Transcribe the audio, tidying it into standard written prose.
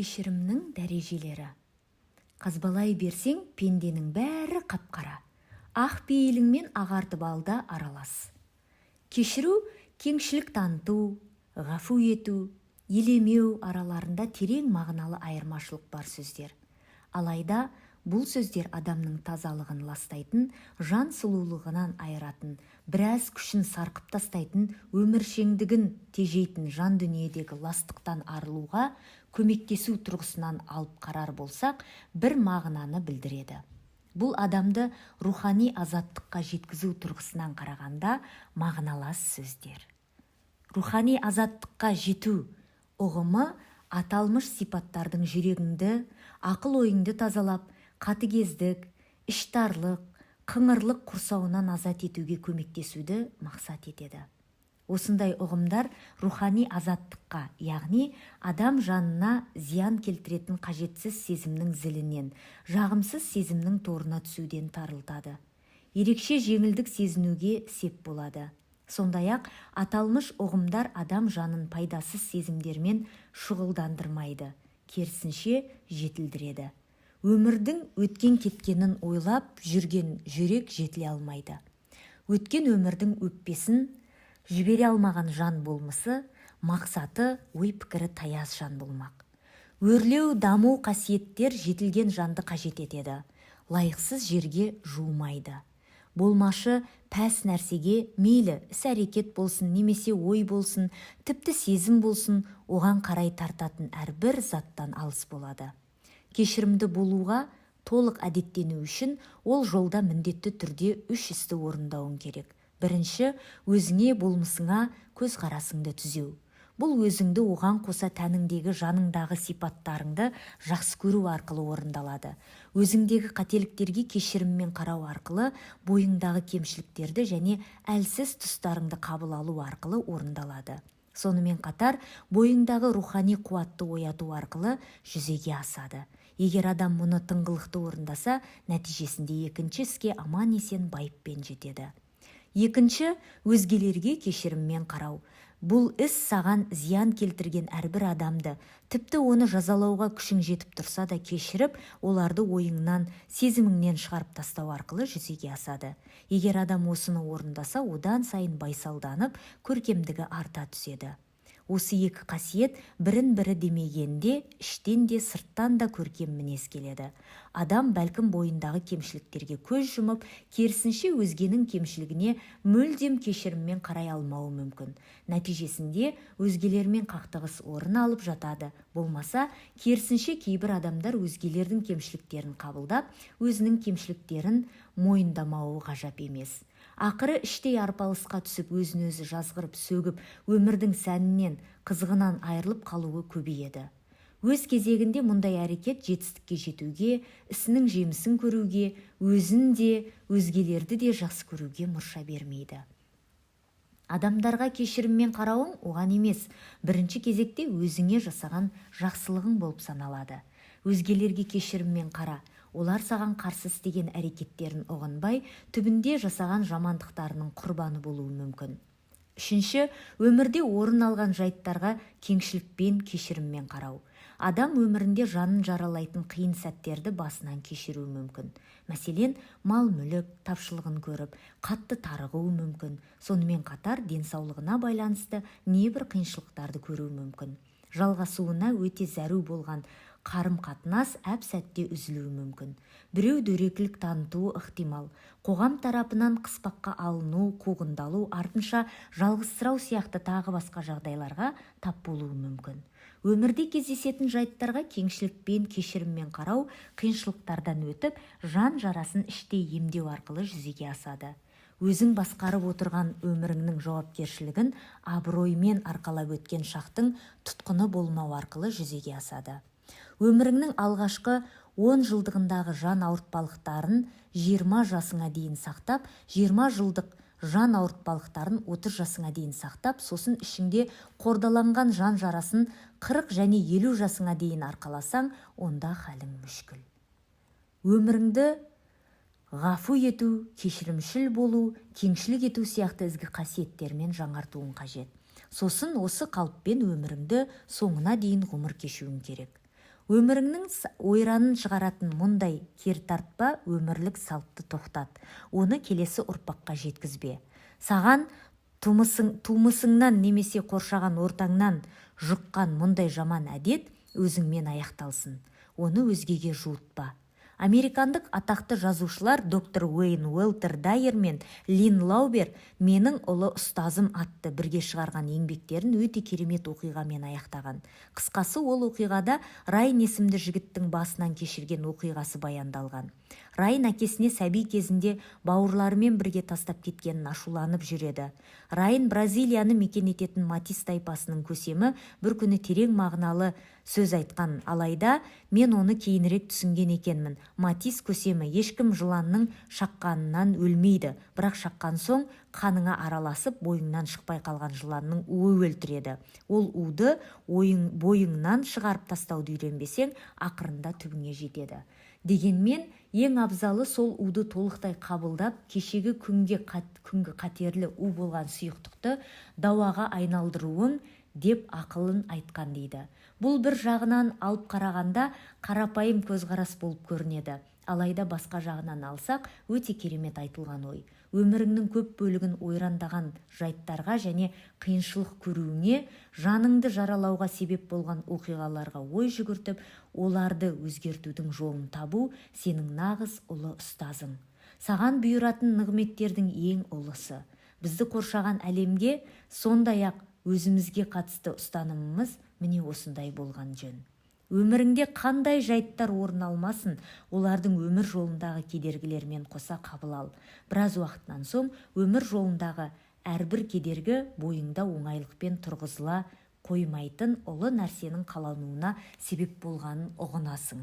Кешірімнің дәрежелері. Қазбалай берсең, пенденің бәрі қап-қара. Ақ пейіліңмен ағартып алда аралас. Кешіру, кеңшілік таныту, ғафу ету, елемеу араларында терең мағыналы айырмашылық бар сөздер. Алайда, бұл сөздер адамның тазалығын ластайтын, жан сұлулығынан айыратын, біраз күшін сарқып тастайтын, өміршеңдігін тежейтін жан дүниедегі ластықтан арылуға көмектесу тұрғысынан алып қарар болсақ, бір мағынаны білдіреді. Бұл адамды рухани азаттыққа жеткізу тұрғысынан қарағанда мағыналас сөздер. Рухани азаттыққа жету ұғымы аталмыш сипаттардың жүрегіңді, ақыл-ойыңды тазалап, қатыгездік, іштарлық, қыңырлық құрсауынан азат етуге көмектесуді мақсат етеді. Осындай ұғымдар рухани азаттыққа, яғни адам жанына зиян келтіретін қажетсіз сезімнің зілінен, жағымсыз сезімнің торына түсуден тарылтады. Ерекше жеңілдік сезінуге сеп болады. Сондай-ақ аталмыш ұғымдар адам жанын пайдасыз сезімдермен шұғылдандырмайды, керісінше жетілдіреді. Өмірдің өткен-кеткенін ойлап жүрген жүрек жетіле алмайды. Өткен өмірдің өкпесін жібере алмаған жан болмысы, мақсаты, ой-пікірі таяз жан болмақ. Өрлеу, даму қасиеттер жетілген жанды қажет етеді. Лайықсыз жерге жуымайды. Болмашы пәс нәрсеге мейлі іс-әрекет болсын, немесе ой болсын, тіпті сезім болсын, оған қарай тартатын әрбір заттан алыс болады. Кешірімді болуға толық әдеттену үшін ол жолда міндетті түрде 3 істі орындауың керек. Бірінші, өзіңе болмысыңа көзқарасыңды түзеу. Бұл өзіңді оған қоса тәніңдегі жаныңдағы сипаттарыңды жақсы көру арқылы орындалады. Өзіңдегі қателіктерге кешіріммен қарау арқылы бойыңдағы кемшіліктерді және әлсіз тұстарыңды қабыл алу арқылы орындалады. Сонымен қатар, бойыңдағы рухани қуатты ояту арқылы жүзеге асады. Егер адам мұны тыңғылықты орындаса, нәтижесінде екінші іске аман-есен байыппен жетеді. Екінші, өзгелерге кешіріммен қарау. Бұл іс саған зиян келтірген әрбір адамды, тіпті оны жазалауға күшің жетіп тұрса да кешіріп, оларды ойыңнан, сезіміңнен шығарып тастау арқылы жүзеге асады. Егер адам осыны орындаса, одан сайын байсалданып, көркемдігі арта түседі. Осы екі қасиет бірін-бірі демегенде, іштен де сырттан да көркем мінез келеді. Адам бәлкім бойындағы кемшіліктерге көз жұмып, керісінше өзгенің кемшілігіне мүлдем кешіріммен қарай алмауы мүмкін. Нәтижесінде өзгелермен қақтығыс орын алып жатады. Болмаса, керісінше кейбір адамдар өзгелердің кемшіліктерін қабылдап, өзінің кемшіліктерін мойындамауы ғажап емес. Ақыры іштей арпалысқа түсіп, өзін-өзі жазғырып, сөгіп, өмірдің сәнінен, қызығынан айырылып қалуы көбейеді. Өз кезегінде мұндай әрекет жетістікке жетуге, ісінің жемісін көруге, өзін де, өзгелерді де жақсы көруге мұрша бермейді. Адамдарға кешіріммен қарауың оған емес, бірінші кезекте өзіңе жасаған жақсылығың болып саналады. Өзгелерге кешіріммен қара. Олар саған қарсы істеген әрекеттерін ұғынбай, түбінде жасаған жамандықтарының құрбаны болуы мүмкін. Үшінші, өмірде орын алған жайттарға кеңшілікпен, кешіріммен қарау. Адам өмірінде жанын жаралайтын қиын сәттерді басынан кешіруі мүмкін. Мәселен, мал-мүлік тапшылығын көріп, қатты тарығуы мүмкін. Сонымен қатар денсаулығына байланысты небір қиыншылықтарды көруі мүмкін. Жалғасуына өте зәру болған қарым-қатынас әп-сәтте үзілуі мүмкін. Біреу дөрекілік танытуы ықтимал. Қоғам тарапынан қыспаққа алыну, қуғындалу, артынша жалғызсырау сияқты тағы басқа жағдайларға тап болуы мүмкін. Өмірде кездесетін жайттарға кеңшілікпен, кешіріммен қарау, қиыншылықтардан өтіп, жан жарасын іштей емдеу арқылы жүзеге асады. Өзің басқарып отырған өміріңнің жауапкершілігін абыроймен арқалап өткен шақтың тұтқыны болмау арқылы жүзеге асады. Өміріңнің алғашқы 10 жылдығындағы жан ауыртпалықтарын 20 жасыңа дейін сақтап, 20 жылдық жан ауыртпалықтарын 30 жасыңа дейін сақтап, сосын ішіңде қордаланған жан жарасын 40 және 50 жасыңа дейін арқаласаң, онда халің мүшкіл. Өміріңді ғафу ету, кешірімшіл болу, кеңшілік ету сияқты ізгі қасиеттермен жаңартуың қажет. Сосын осы қалыппен өміріңді соңына дейін ғұмыр кешуің керек. Өміріңнің ойранын шығаратын мұндай кертартпа өмірлік салтты тоқтат. Оны келесі ұрпаққа жеткізбе. Саған тумысыңнан немесе қоршаған ортаңнан жұққан мұндай жаман әдет өзіңмен аяқталсын. Оны өзгеге жуытпа. Американдық атақты жазушылар доктор Уэйн Уэлтер Дайер мен Лин Лаубер «Менің ұлы ұстазым» атты бірге шығарған еңбектерін өте керемет оқиғамен аяқтаған. Қысқасы, ол оқиғада Райан есімді жігіттің басынан кешірген оқиғасы баяндалған. Райан әкесіне сәби кезінде бауырларымен бірге тастап кеткенін ашуланып жүреді. Райан Бразилияны мекен ететін Матис тайпасының көсемі бір күні терең мағыналы сөз айтқан, алайда мен оны кейінірек түсінген екенмін. Матис көсемі ешкім жыланның шаққанынан өлмейді, бірақ шаққан соң қаныңа араласып бойыңнан шықпай қалған жыланның уы өлтіреді. Ол уды бойыңнан шығарып тастауды үйренбесең, ақырында түбіңе жетеді. Дегенмен, ең абзалы сол уды толықтай қабылдап, кешегі күнгі қатерлі у болған сұйықтықты дауаға айналдыруың деп ақылын айтқан дейді. Бұл бір жағынан алып қарағанда қарапайым көзқарас болып көрінеді. Алайда басқа жағынан алсақ, өте керемет айтылған ой. Өміріңнің көп бөлігін ойрандаған жайттарға және қиыншылық көруіңе, жаныңды жаралауға себеп болған оқиғаларға ой жүгіртіп, оларды өзгертудің жолын табу сенің нағыз ұлы ұстазың. Саған бұйыратын нығметтердің ең ұлысы. Бізді қоршаған әлемге, сондай-ақ өзімізге қатысты ұстанымымыз міне осындай болған жөн. Өміріңде қандай жайттар орын алмасын, олардың өмір жолындағы кедергілермен қоса қабыл ал. Біраз уақыттан соң өмір жолындағы әрбір кедергі бойыңда оңайлықпен тұрғызыла қоймайтын ұлы нәрсенің қалануына себеп болғанын ұғынасың.